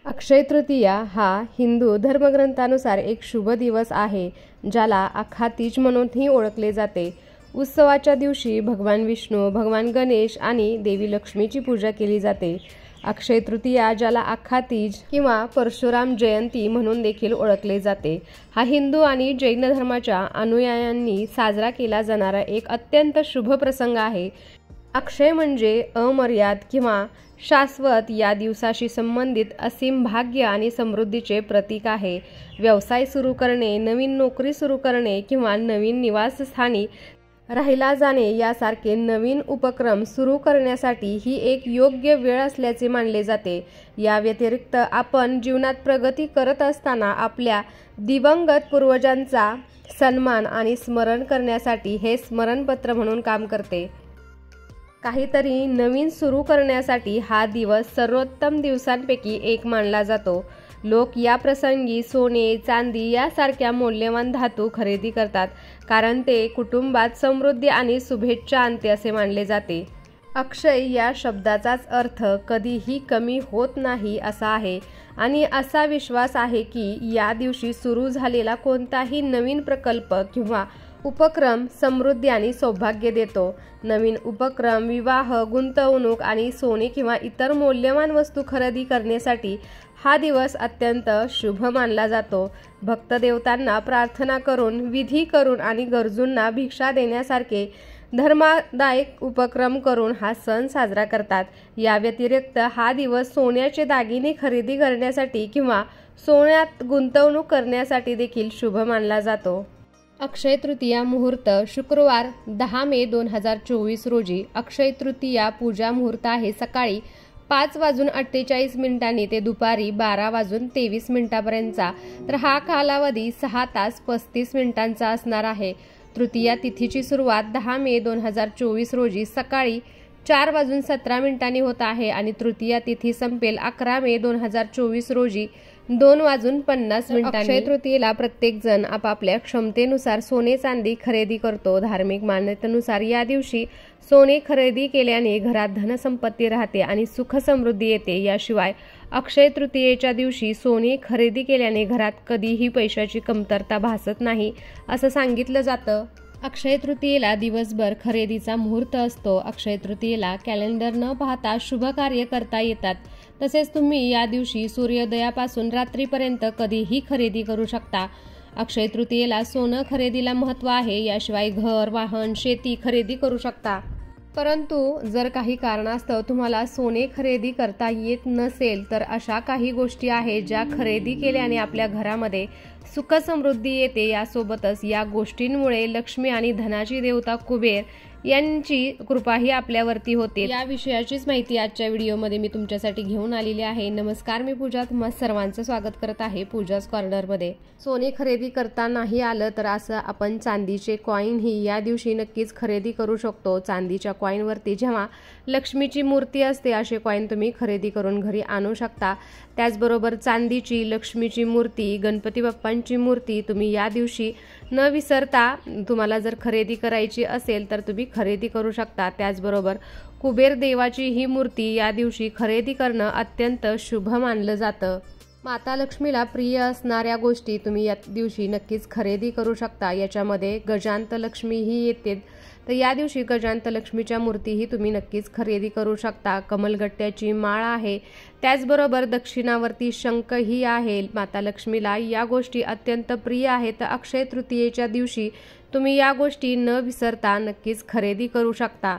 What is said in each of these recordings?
अक्षय तृतीया हा हिंदू धर्मग्रंथानुसार एक शुभ दिवस आहे, ज्याला आखातीज म्हणूनही ओळखले जाते. उत्सवाच्या दिवशी भगवान विष्णू, भगवान गणेश आणि देवी लक्ष्मीची पूजा केली जाते. अक्षय तृतीया, ज्याला आखातीज किंवा परशुराम जयंती म्हणून देखील ओळखले जाते, हा हिंदू आणि जैन धर्माच्या अनुयायांनी साजरा केला जाणारा एक अत्यंत शुभ प्रसंग आहे. अक्षय म्हणजे अमर्याद किंवा शाश्वत. या दिवसाशी संबंधित असीम भाग्य आणि समृद्धीचे प्रतीक आहे. व्यवसाय सुरू करणे, नवीन नोकरी सुरू करणे किंवा नवीन निवासस्थानी राहिला जाणे यासारखे नवीन उपक्रम सुरू करण्यासाठी ही एक योग्य वेळ असल्याचे मानले जाते. या व्यतिरिक्त आपण जीवनात प्रगती करत असताना आपल्या दिवंगत पूर्वजांचा सन्मान आणि स्मरण करण्यासाठी हे स्मरणपत्र म्हणून काम करते. काहीतरी नवीन सुरू करण्यासाठी हा दिवस सर्वोत्तम दिवसांपैकी एक मानला जातो. लोक या प्रसंगी सोने, चांदी यासारख्या मौल्यवान धातू खरेदी करतात, कारण ते कुटुंबात समृद्धी आणि शुभेच्छा आणते असे मानले जाते. अक्षय या शब्दाचाच अर्थ कधीही कमी होत नाही असा आहे आणि असा विश्वास आहे की या दिवशी सुरू झालेला कोणताही नवीन प्रकल्प किंवा उपक्रम समृद्धी आणि सौभाग्य देतो. नवीन उपक्रम, विवाह, गुंतवणूक आणि सोने किंवा इतर मौल्यवान वस्तू खरेदी करण्यासाठी हा दिवस अत्यंत शुभ मानला जातो. भक्त देवतांना प्रार्थना करून, विधी करून आणि गरजूंना भिक्षा देण्यासारखे धर्मदायक उपक्रम करून हा सण साजरा करतात. या व्यतिरिक्त हा दिवस सोन्याचे दागिने खरेदी करण्यासाठी किंवा सोन्यात गुंतवणूक करण्यासाठी देखील शुभ मानला जातो. अक्षय तृतीया मुहूर्त शुक्रवार 10 मे 2024 रोजी. अक्षय तृतीया पूजा मुहूर्त आहे सकाळी 5:48 ते दुपारी 12:23 पर्यंतचा. तर हा कालावधी 6 तास 35 मिनिटांचा असणार आहे. तृतीया तिथीची सुरुवात 10 मे 2024 रोजी सकाळी 4:17 होत आहे आणि तृतीया तिथी संपेल 11 मे 2024 रोजी 2:50. अक्षय तृतीयेला प्रत्येक जण आपापल्या क्षमतेनुसार सोने चांदी खरेदी करतो. धार्मिक मान्यतेनुसार या दिवशी सोने खरेदी केल्याने घरात धनसंपत्ती राहते आणि सुख समृद्धी येते. याशिवाय अक्षय तृतीयेच्या दिवशी सोने खरेदी केल्याने घरात कधीही पैशाची कमतरता भासत नाही असं सांगितलं जातं. अक्षय तृतीयेला दिवसभर खरेदीचा मुहूर्त असतो. अक्षय तृतीयेला कॅलेंडर न पाहता शुभ कार्य करता येतात. तसेच तुम्ही या दिवशी सूर्योदयापासून रात्रीपर्यंत कधीही खरेदी करू शकता. अक्षय तृतीयेला सोनं खरेदीला महत्त्व आहे. याशिवाय घर, वाहन, शेती खरेदी करू शकता. परंतु जर काही कारणास्तव तुम्हाला सोने खरेदी करता येत नसेल तर अशा काही गोष्टी आहेत ज्या खरेदी केल्याने आपल्या घरामध्ये सुख समृद्धी येते. यासोबतच या गोष्टींमुळे लक्ष्मी आणि धनाची देवता कुबेर यांची कृपाही आपल्यावरती होते. या विषयाचीच माहिती आजच्या व्हिडिओमध्ये मी तुमच्यासाठी घेऊन आलेली आहे. नमस्कार, मी पूजा. तुम्हा सर्वांचं स्वागत करत आहे पूजाज कॉर्नरमध्ये. सोने खरेदी करता नाही आलं तर असं आपण चांदीचे कॉईनही या दिवशी नक्कीच खरेदी करू शकतो. चांदीच्या कॉईनवरती जेव्हा लक्ष्मीची मूर्ती असते असे कॉईन तुम्ही खरेदी करून घरी आणू शकता. त्याचबरोबर चांदीची लक्ष्मीची मूर्ती, गणपती बाप्पांची मूर्ती तुम्ही या दिवशी न विसरता तुम्हाला जर खरेदी करायची असेल तर तुम्ही खरेदी करू शकता. त्याचबरोबर कुबेर देवाची ही मूर्ती या दिवशी खरेदी करणं अत्यंत शुभ मानलं जातं. माता लक्ष्मीला प्रिय असणाऱ्या गोष्टी तुम्ही या दिवशी नक्कीच खरेदी करू शकता. याच्यामध्ये गजांत लक्ष्मी ही येते, तर या दिवशी गजांत लक्ष्मीच्या मूर्तीही तुम्ही नक्कीच खरेदी करू शकता. कमलगट्ट्याची माळ आहे, त्याचबरोबर दक्षिणावर्ती शंख ही आहे. माता लक्ष्मीला या गोष्टी अत्यंत प्रिय आहेत. अक्षय तृतीयेच्या दिवशी तुम्ही या गोष्टी न विसरता नक्कीच खरेदी करू शकता.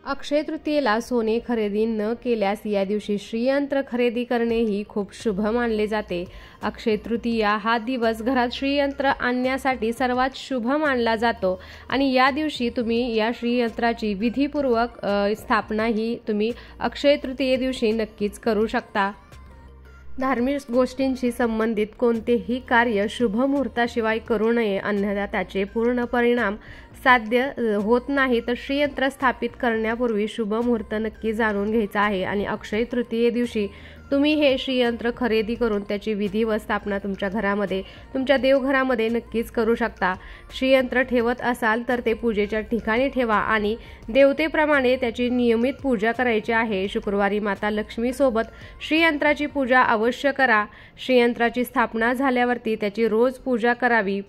अक्षय तृतीयेला सोने खरेदी न केल्यास या दिवशी श्रीयंत्र खरेदी करणेही खूप शुभ मानले जाते. अक्षय तृतीया हा दिवस घरात श्रीयंत्र आणण्यासाठी सर्वात शुभ मानला जातो आणि या दिवशी तुम्ही या श्रीयंत्राची विधीपूर्वक स्थापनाही तुम्ही अक्षय तृतीये दिवशी नक्कीच करू शकता. धार्मिक गोष्टींशी संबंधित कोणतेही कार्य शुभ मुहूर्ताशिवाय करू नये, अन्यथा त्याचे पूर्ण परिणाम साध्य होत नाही. तर श्रीयंत्र स्थापित करण्यापूर्वी शुभ मुहूर्त नक्की जाणून घ्यायचा आहे आणि अक्षय तृतीये दिवशी तुम्ही हे श्रीयंत्र खरेदी करून त्याची विधिवत स्थापना तुमच्या घरामध्ये, तुमच्या देवघरामध्ये नक्कीच करू शकता। श्रीयंत्र ठेवत असाल तर ते पूजेच्या ठिकाणी ठेवा आणि देवतेप्रमाणे त्याची नियमित पूजा करायची आहे। शुक्रवारी माता लक्ष्मी सोबत श्रीयंत्राची पूजा अवश्य करा। श्रीयंत्राची स्थापना झाल्यावरती त्याची रोज पूजा करावी।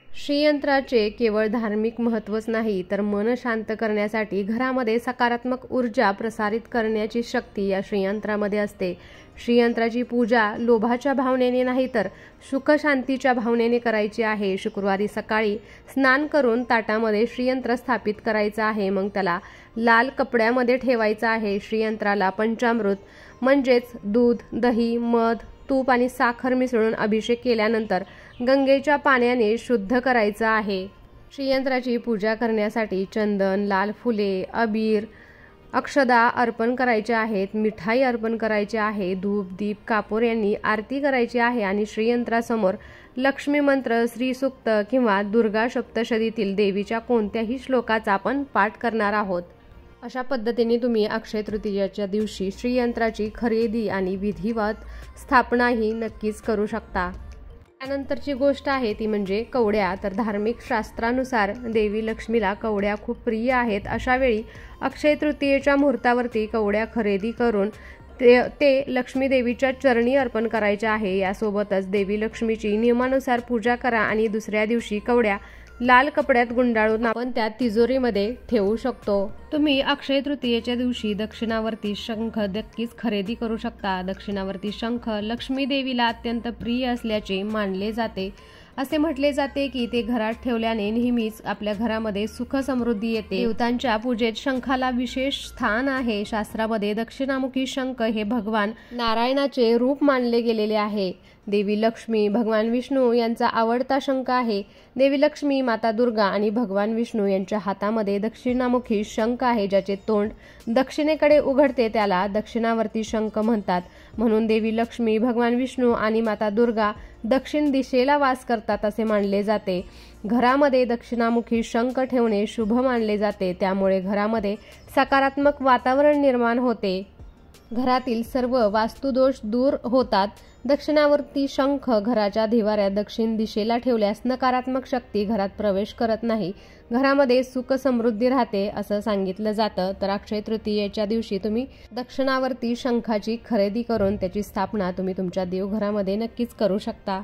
श्रीयंत्राचे केवळ धार्मिक महत्त्वच नाही तर मन शांत करण्यासाठी, घरामध्ये सकारात्मक ऊर्जा प्रसारित करण्याची शक्ती या श्रीयंत्रामध्ये असते। श्रीयंत्राची पूजा लोभाच्या भावनेने नाही तर सुख शांतीच्या भावनेने करायची आहे। शुक्रवारी सकाळी स्नान करून ताटामध्ये श्रीयंत्र स्थापित करायचं आहे, मग त्याला लाल कपड्यामध्ये ठेवायचं आहे। श्रीयंत्राला पंचामृत म्हणजेच दूध, दही, मध, तूप आणि साखर मिसळून अभिषेक केल्यानंतर गंगेच्या पाण्याने शुद्ध करायचं आहे। श्रीयंत्राची पूजा करण्यासाठी चंदन, लाल फुले, अबीर, अक्षदा अर्पण करायचे आहेत, मिठाई अर्पण करायची आहे, धूप, दीप, कापूर यांनी आरती करायची आहे आणि श्रीयंत्रासमोर लक्ष्मी मंत्र, श्री सूक्त किंवा दुर्गा सप्तशतीतील देवीच्या कोणत्याही श्लोकाचा आपण पाठ करणार आहोत। अशा पद्धतीने तुम्ही अक्षय तृतीयेच्या दिवशी श्रीयंत्राची खरेदी आणि विधिवत स्थापनाही नक्कीच करू शकता। त्यानंतरची गोष्ट आहे ती म्हणजे कवड्या। तर धार्मिक शास्त्रानुसार देवी लक्ष्मीला कवड्या खूप प्रिय आहेत। अशा वेळी अक्षय तृतीयेच्या मुहूर्तावरती कवड्या खरेदी करून ते लक्ष्मी देवीच्या चरणी अर्पण करायचे आहे। यासोबतच देवी लक्ष्मीची नियमानुसार पूजा करा आणि दुसऱ्या दिवशी कवड्या लाल कपड्यात गुंडाळून आपण त्या तिजोरीमध्ये ठेवू शकतो। तुम्ही अक्षय तृतीयेच्या दिवशी दक्षिणावर्ती शंख नक्कीच खरेदी करू शकता। दक्षिणावर्ती शंख लक्ष्मी देवीला अत्यंत प्रिय असल्याचे मानले जाते। असे म्हटले जाते की ते घरात ठेवल्याने नेहमीच आपल्या घरामध्ये सुख समृद्धी येते। देवतांच्या पूजेत शंखाला विशेष स्थान आहे। शास्त्रामध्ये दक्षिणामुखी शंख हे भगवान नारायणाचे रूप मानले गेलेले आहे। देवी लक्ष्मी, भगवान विष्णू यांचा आवडता शंख आहे। देवी लक्ष्मी, माता दुर्गा आणि भगवान विष्णू यांच्या हातामध्ये दक्षिणामुखी शंख आहे, ज्याचे तोंड दक्षिणेकडे उघडते त्याला दक्षिणावर्ती शंख म्हणतात। म्हणून देवी लक्ष्मी, भगवान विष्णू आणि माता दुर्गा दक्षिण दिशेला वास करतात असे मानले जाते। घरामध्ये दक्षिणामुखी शंख ठेवणे शुभ मानले जाते, त्यामुळे घरामध्ये सकारात्मक वातावरण निर्माण होते। घरातील सर्व वास्तुदोष दूर होतात। दक्षिणावर्ती शंख घराच्या दिवाऱ्यात दक्षिण दिशेला ठेवल्यास नकारात्मक शक्ती घरात प्रवेश करत नाही, घरामध्ये सुख समृद्धी राहते असं सांगितलं जातं। तर अक्षय तृतीयेच्या दिवशी तुम्ही दक्षिणावर्ती शंखाची खरेदी करून त्याची स्थापना तुम्ही तुमच्या देवघरामध्ये नक्कीच करू शकता।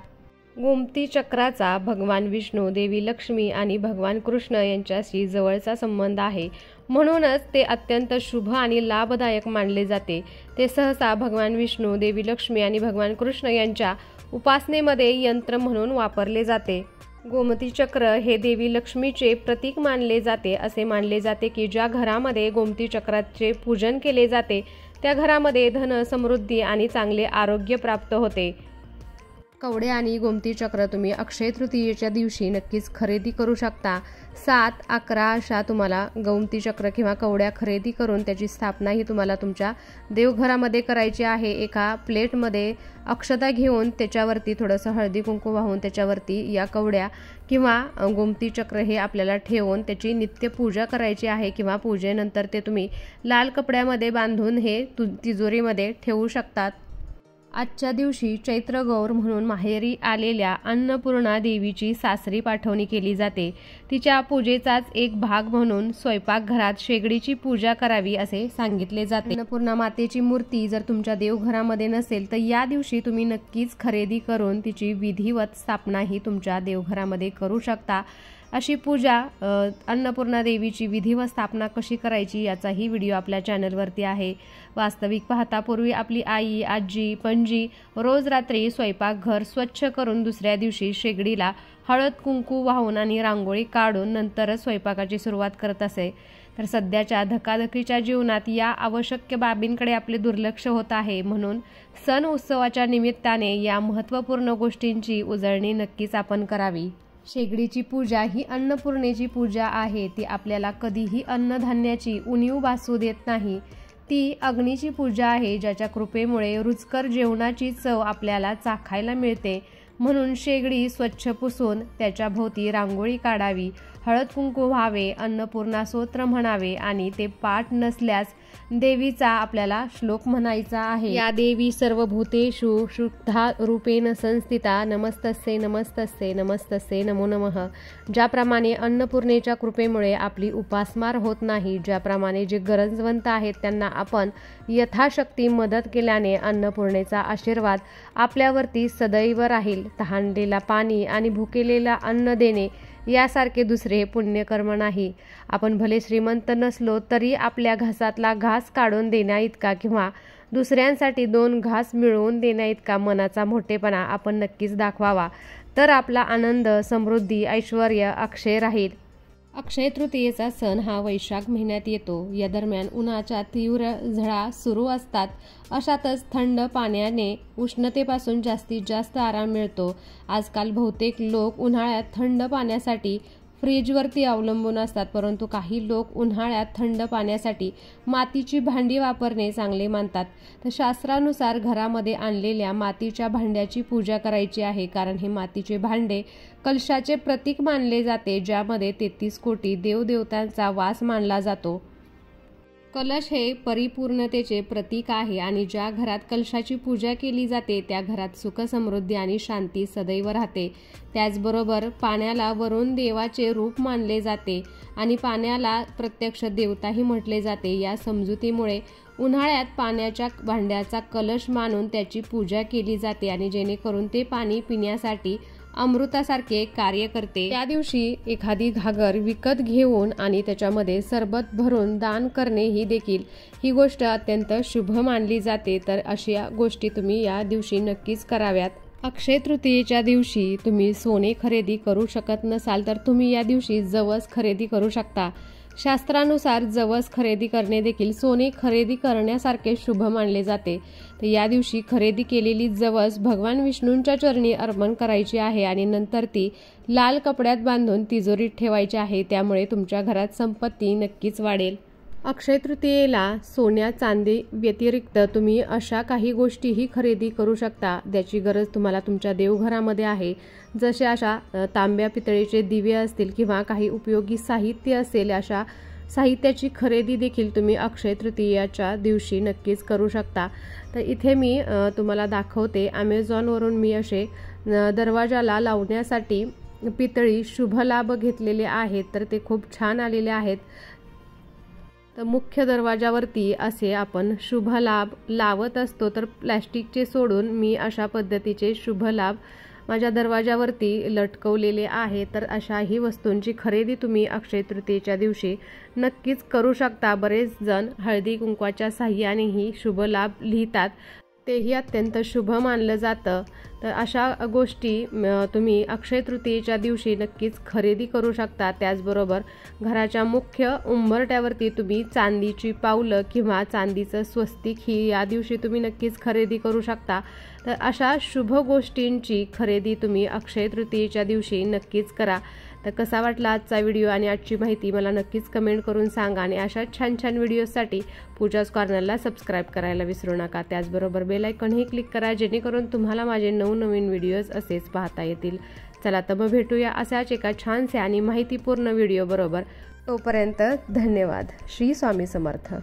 गोमती चक्राचा भगवान विष्णू, देवी लक्ष्मी आणि भगवान कृष्ण यांच्याशी जवळचा संबंध आहे, म्हणूनच ते अत्यंत शुभ आणि लाभदायक मानले जाते। ते सहसा भगवान विष्णू, देवी लक्ष्मी आणि भगवान कृष्ण यांच्या उपासनेमध्ये यंत्र म्हणून वापरले जाते। गोमती चक्र हे देवी लक्ष्मीचे प्रतीक मानले जाते। असे मानले जाते की ज्या घरामध्ये गोमती चक्राचे पूजन केले जाते त्या घरामध्ये धन, समृद्धी आणि चांगले आरोग्य प्राप्त होते। कवड्या आणि गोमती चक्र तुम्ही अक्षय तृतीयेच्या दिवशी नक्कीच खरेदी करू शकता। 7, 11 अशा तुम्हाला गोमती चक्र किंवा कवड्या खरेदी करून त्याची स्थापना ही तुम्हाला तुमच्या देवघरामध्ये करायची आहे। एका प्लेटमध्ये अक्षता घेऊन त्याच्यावरती थोडंसं हळदी कुंकू वाहून त्याच्यावरती या कवड्या किंवा गोमती चक्र हे आपल्याला ठेवून त्याची नित्य पूजा करायची आहे किंवा पूजेनंतर ते तुम्ही लाल कपड्यामध्ये बांधून हे तिजोरीमध्ये ठेवू शकतात। आजच्या दिवशी चैत्र गौर म्हणून माहेरी आलेल्या अन्नपूर्णा देवीची सासरी पाठवणी केली जाते। तिच्या पूजेचाच एक भाग म्हणून स्वयंपाकघरात शेगडीची पूजा करावी असे सांगितले जाते। अन्नपूर्णा मातेची मूर्ती जर तुमच्या देवघरामध्ये नसेल तर या दिवशी तुम्ही नक्कीच खरेदी करून तिची विधिवत स्थापना ही तुमच्या देवघरामध्ये करू शकता। अशी पूजा अन्नपूर्णा देवीची विधिवत स्थापना कशी करायची याचाही व्हिडिओ आपल्या चॅनलवरती आहे। वास्तविक पाहता पूर्वी आपली आई, आजी, पणजी रोज रात्री स्वयंपाकघर स्वच्छ करून दुसऱ्या दिवशी शेगडीला हळद कुंकू वाहून आणि रांगोळी काढून नंतरच स्वयंपाकाची सुरुवात करत असे। तर सध्याच्या धकाधकीच्या जीवनात या आवश्यक बाबींकडे आपले दुर्लक्ष होत आहे, म्हणून सण उत्सवाच्या निमित्ताने या महत्त्वपूर्ण गोष्टींची उजळणी नक्कीच आपण करावी। शेगडीची पूजा ही अन्नपूर्णेची पूजा आहे। ती आपल्याला कधीही अन्नधान्याची उणीव भासू देत नाही। ती अग्नीची पूजा आहे, ज्याच्या कृपेमुळे रुचकर जेवणाची चव आपल्याला चाखायला मिळते। म्हणून शेगडी स्वच्छ पुसून त्याच्या भोवती रांगोळी काढावी, हळद कुंकू व्हावे, अन्नपूर्णा स्तोत्र म्हणावे आणि ते पाठ नसल्यास देवीचा आपल्याला श्लोक म्हणायचा आहे। या देवी सर्वभूतेषु शुद्धा रूपेण संस्थिता, नमस्तस्यै नमस्तस्यै नमस्तस्यै नमो नमः। ज्याप्रमाणे अन्नपूर्णेच्या कृपेमुळे आपली उपासमार होत नाही, ज्याप्रमाणे जे गरजवंत आहेत त्यांना आपण यथाशक्ती मदत केल्याने अन्नपूर्णेचा आशीर्वाद आपल्यावरती सदैव राहील। तहानलेला पाणी आणि भुकेलेला अन्न देणे यासारखे दुसरे पुण्यकर्म नाही। आपण भले श्रीमंत नसलो तरी आपल्या घासातला घास काढून देण्या इतका किंवा दुसऱ्यांसाठी 2 घास मिळवून देण्या इतका मनाचा मोठेपणा आपण नक्कीच दाखवावा, तर आपला आनंद, समृद्धी, ऐश्वर अक्षय राहील। अक्षय तृतीयेचा सण हा वैशाख महिन्यात येतो। या दरम्यान उन्हाच्या तीव्र झळा सुरू असतात। अशातच थंड पाण्याने उष्णतेपासून जास्तीत जास्त आराम मिळतो। आजकाल बहुतेक लोक उन्हाळ्यात थंड पाण्यासाठी फ्रीजवरती अवलंबून असतात, परंतु काही लोक उन्हाळ्यात थंड पाण्यासाठी मातीची भांडी वापरणे चांगले मानतात। तर शास्त्रानुसार घरामध्ये आणलेल्या मातीच्या भांड्याची पूजा करायची आहे, कारण हे मातीचे भांडे कलशाचे प्रतीक मानले जाते, ज्यामध्ये 33 कोटी देवदेवतांचा वास मानला जातो। कलश हे परिपूर्णतेचे प्रतीक आहे आणि ज्या घरात कलशाची पूजा केली जाते त्या घरात सुख, समृद्धी आणि शांती सदैव राहते। त्याचबरोबर पाण्याला वरुण देवाचे रूप मानले जाते आणि पाण्याला प्रत्यक्ष देवताही म्हटले जाते। या समजुतीमुळे उन्हाळ्यात पाण्याच्या भांड्याचा कलश मानून त्याची पूजा केली जाते आणि जेणेकरून ते पाणी पिण्यासाठी अमृतासारखे कार्य करते। त्या दिवशी एखादी घागर विकत घेऊन आणि त्याच्यामध्ये सरबत भरून दान करणे ही देखील ही गोष्ट अत्यंत शुभ मानली जाते। तर अशा गोष्टी तुम्ही या दिवशी नक्कीच कराव्यात। अक्षय तृतीयेच्या दिवशी तुम्ही सोने खरेदी करू शकत नसाल तर तुम्ही या दिवशी जवस खरेदी करू शकता। शास्त्रानुसार जवस खरेदी करणे देखील सोने खरेदी करण्यासारखे शुभ मानले जाते। तर या दिवशी खरेदी केलेली जवस भगवान विष्णूंच्या चरणी अर्पण करायची आहे आणि नंतर ती लाल कपड्यात बांधून तिजोरीत ठेवायची आहे। त्यामुळे तुमच्या घरात संपत्ती नक्कीच वाढेल। अक्षय तृतीयेला सोन्या चांदी व्यतिरिक्त तुम्ही अशा काही गोष्टीही खरेदी करू शकता ज्याची गरज तुम्हाला तुमच्या देवघरामध्ये आहे। जसे अशा तांब्या पितळेचे दिवे असतील किंवा काही उपयोगी साहित्य असेल, अशा साहित्याची खरेदी देखील तुम्ही अक्षय तृतीयाच्या दिवशी नक्कीच करू शकता। तर इथे मी तुम्हाला दाखवते, ॲमेझॉनवरून मी असे दरवाजाला लावण्यासाठी पितळी शुभ लाभ घेतलेले आहेत, तर ते खूप छान आलेले आहेत। तर मुख्य दरवाजावरती असे आपण शुभ लाभ लावत असतो, तर प्लॅस्टिकचे सोडून मी अशा पद्धतीचे शुभ लाभ माझ्या दरवाजावरती लटकवलेले आहे। तर अशाही वस्तूंची खरेदी तुम्ही अक्षय तृतीयेच्या दिवशी नक्कीच करू शकता। बरेच जण हळदी कुंकवाच्या साह्यानेही शुभ लाभ लिहितात, तेही अत्यंत शुभ मानलं जातं। तर अशा गोष्टी तुम्ही अक्षय तृतीयेच्या दिवशी नक्कीच खरेदी करू शकता। त्याचबरोबर घराच्या मुख्य उंबरट्यावरती तुम्ही चांदीची पावलं किंवा चांदीचं स्वस्तिक ही या दिवशी तुम्ही नक्कीच खरेदी करू शकता। तर अशा शुभ गोष्टींची खरेदी तुम्ही अक्षय तृतीयेच्या दिवशी नक्कीच करा। तर कसा वाटला आजचा व्हिडिओ आणि आजची माहिती मला नक्कीच कमेंट करून सांगा आणि अशा छान छान व्हिडिओसाठी पूजाज कॉर्नरला सबस्क्राईब करायला विसरू नका। त्याचबरोबर बेल आयकॉनही क्लिक करा, जेणेकरून तुम्हाला माझे नवनवीन व्हिडिओज असेच पाहता येतील। चला तर मग भेटूया अशाच एका छानसे आणि माहितीपूर्ण व्हिडिओ बरोबर। तोपर्यंत धन्यवाद। श्री स्वामी समर्थ।